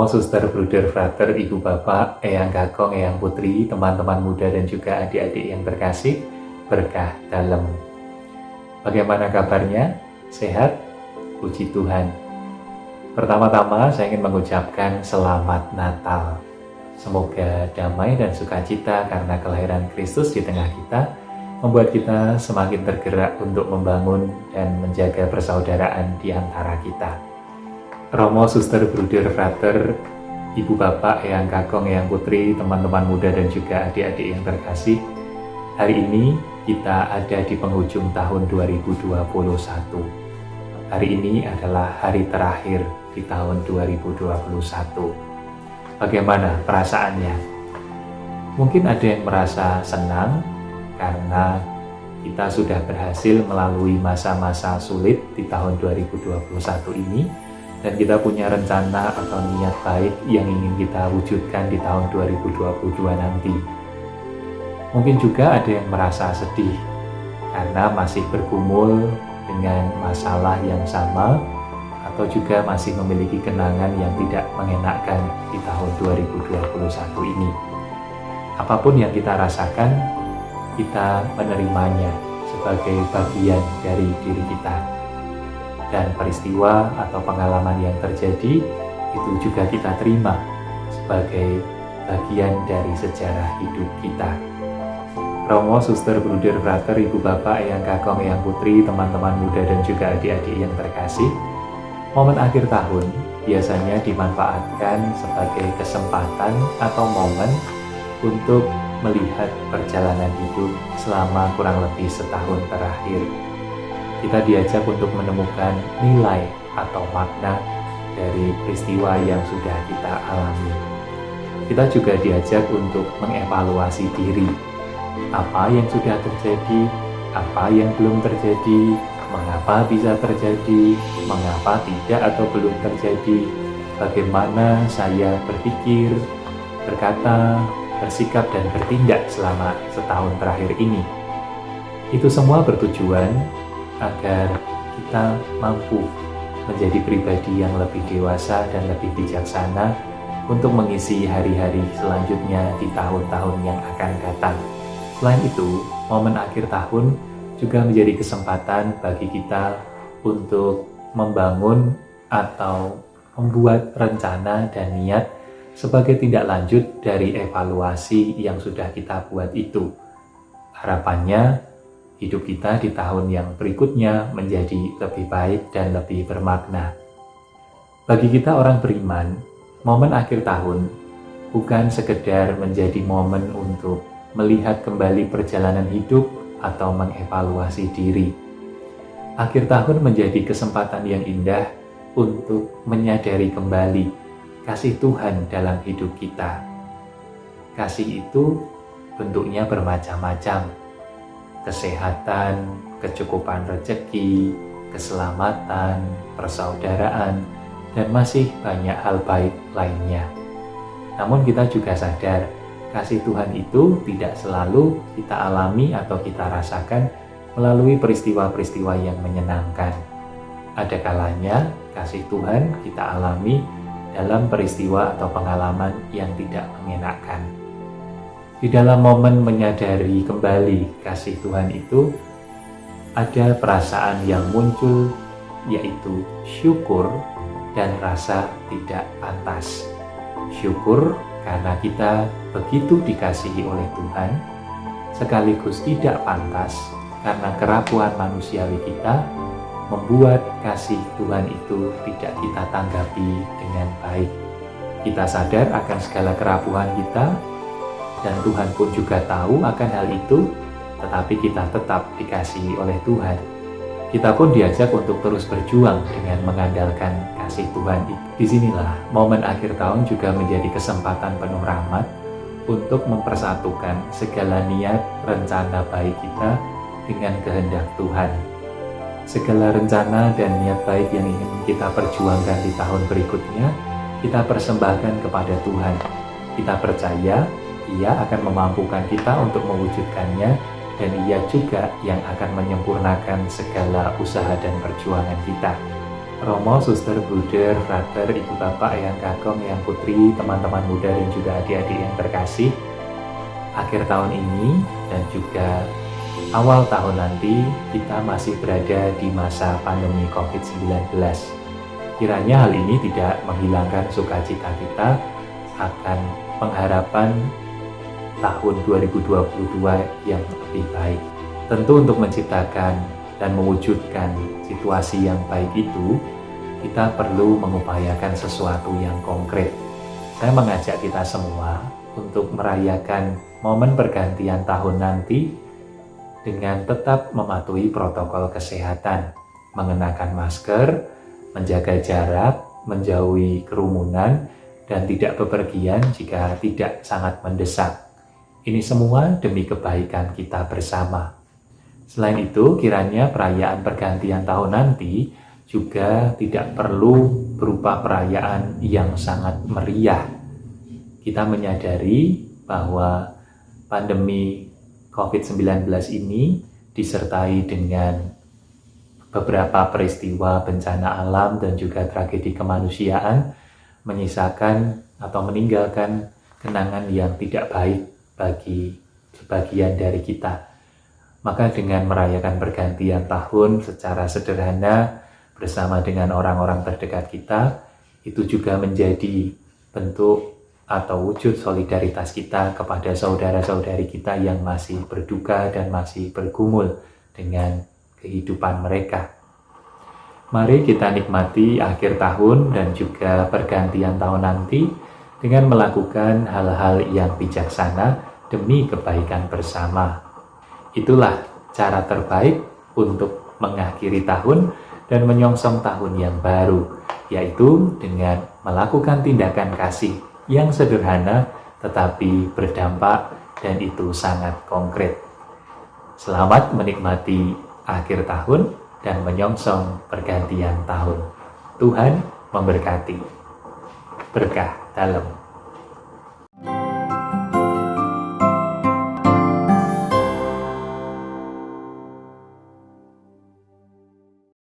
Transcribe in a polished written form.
Romo, Suster, Bruder, Frater, Ibu Bapak, Eyang Kakong, Eyang Putri, teman-teman muda dan juga adik-adik yang terkasih, berkah dalam. Bagaimana kabarnya? Sehat? Puji Tuhan. Pertama-tama saya ingin mengucapkan selamat Natal. Semoga damai dan sukacita karena kelahiran Kristus di tengah kita membuat kita semakin tergerak untuk membangun dan menjaga persaudaraan di antara kita. Romo, Suster, Bruder, Frater, Ibu Bapak, Eyang Kakong, Eyang Putri, teman-teman muda dan juga adik-adik yang terkasih, hari ini kita ada di penghujung tahun 2021. Hari ini adalah hari terakhir di tahun 2021. Bagaimana perasaannya? Mungkin ada yang merasa senang karena kita sudah berhasil melalui masa-masa sulit di tahun 2021 ini, dan kita punya rencana atau niat baik yang ingin kita wujudkan di tahun 2022 nanti. Mungkin juga ada yang merasa sedih karena masih bergumul dengan masalah yang sama atau juga masih memiliki kenangan yang tidak mengenakkan di tahun 2021 ini. Apapun yang kita rasakan, kita menerimanya sebagai bagian dari diri kita. Dan peristiwa atau pengalaman yang terjadi itu juga kita terima sebagai bagian dari sejarah hidup kita. Romo, Suster, Bruder, Frater, Ibu Bapak, Eyang Kakong, Eyang Putri, teman-teman muda dan juga adik-adik yang terkasih, momen akhir tahun biasanya dimanfaatkan sebagai kesempatan atau momen untuk melihat perjalanan hidup selama kurang lebih setahun terakhir. Kita diajak untuk menemukan nilai atau makna dari peristiwa yang sudah kita alami. Kita juga diajak untuk mengevaluasi diri. Apa yang sudah terjadi, apa yang belum terjadi, mengapa bisa terjadi, mengapa tidak atau belum terjadi, bagaimana saya berpikir, berkata, bersikap dan bertindak selama setahun terakhir ini. Itu semua bertujuan agar kita mampu menjadi pribadi yang lebih dewasa dan lebih bijaksana untuk mengisi hari-hari selanjutnya di tahun-tahun yang akan datang. Selain itu, momen akhir tahun juga menjadi kesempatan bagi kita untuk membangun atau membuat rencana dan niat sebagai tindak lanjut dari evaluasi yang sudah kita buat itu. Harapannya, hidup kita di tahun yang berikutnya menjadi lebih baik dan lebih bermakna. Bagi kita orang beriman, momen akhir tahun bukan sekedar menjadi momen untuk melihat kembali perjalanan hidup atau mengevaluasi diri. Akhir tahun menjadi kesempatan yang indah untuk menyadari kembali kasih Tuhan dalam hidup kita. Kasih itu bentuknya bermacam-macam. Kesehatan, kecukupan rezeki, keselamatan, persaudaraan, dan masih banyak hal baik lainnya. Namun kita juga sadar, kasih Tuhan itu tidak selalu kita alami atau kita rasakan melalui peristiwa-peristiwa yang menyenangkan. Ada kalanya kasih Tuhan kita alami dalam peristiwa atau pengalaman yang tidak mengenakan. Di dalam momen menyadari kembali kasih Tuhan itu, ada perasaan yang muncul, yaitu syukur dan rasa tidak pantas. Syukur karena kita begitu dikasihi oleh Tuhan, sekaligus tidak pantas karena kerapuhan manusiawi kita membuat kasih Tuhan itu tidak kita tanggapi dengan baik. Kita sadar akan segala kerapuhan kita, dan Tuhan pun juga tahu akan hal itu, tetapi kita tetap dikasihi oleh Tuhan. Kita pun diajak untuk terus berjuang dengan mengandalkan kasih Tuhan. Disinilah momen akhir tahun juga menjadi kesempatan penuh rahmat untuk mempersatukan segala niat rencana baik kita dengan kehendak Tuhan. Segala rencana dan niat baik yang ingin kita perjuangkan di tahun berikutnya, kita persembahkan kepada Tuhan. Kita percaya Ia akan memampukan kita untuk mewujudkannya, dan Ia juga yang akan menyempurnakan segala usaha dan perjuangan kita. Romo, suster, bruder, frater, ibu bapak, eyang kakong, eyang putri, teman-teman muda dan juga adik-adik yang terkasih, akhir tahun ini dan juga awal tahun nanti kita masih berada di masa pandemi COVID-19. Kiranya hal ini tidak menghilangkan sukacita kita akan pengharapan tahun 2022 yang lebih baik. Tentu untuk menciptakan dan mewujudkan situasi yang baik itu, kita perlu mengupayakan sesuatu yang konkret. Saya mengajak kita semua untuk merayakan momen pergantian tahun nanti dengan tetap mematuhi protokol kesehatan, mengenakan masker, menjaga jarak, menjauhi kerumunan, dan tidak bepergian jika tidak sangat mendesak. Ini semua demi kebaikan kita bersama. Selain itu, kiranya perayaan pergantian tahun nanti juga tidak perlu berupa perayaan yang sangat meriah. Kita menyadari bahwa pandemi COVID-19 ini disertai dengan beberapa peristiwa bencana alam dan juga tragedi kemanusiaan, menyisakan atau meninggalkan kenangan yang tidak baik bagi sebagian dari kita. Maka dengan merayakan pergantian tahun secara sederhana bersama dengan orang-orang terdekat kita, itu juga menjadi bentuk atau wujud solidaritas kita kepada saudara-saudari kita yang masih berduka dan masih bergumul dengan kehidupan mereka. Mari kita nikmati akhir tahun dan juga pergantian tahun nanti dengan melakukan hal-hal yang bijaksana demi kebaikan bersama. Itulah cara terbaik untuk mengakhiri tahun dan menyongsong tahun yang baru, yaitu dengan melakukan tindakan kasih yang sederhana tetapi berdampak dan itu sangat konkret. Selamat menikmati akhir tahun dan menyongsong pergantian tahun. Tuhan memberkati. Berkah dalam.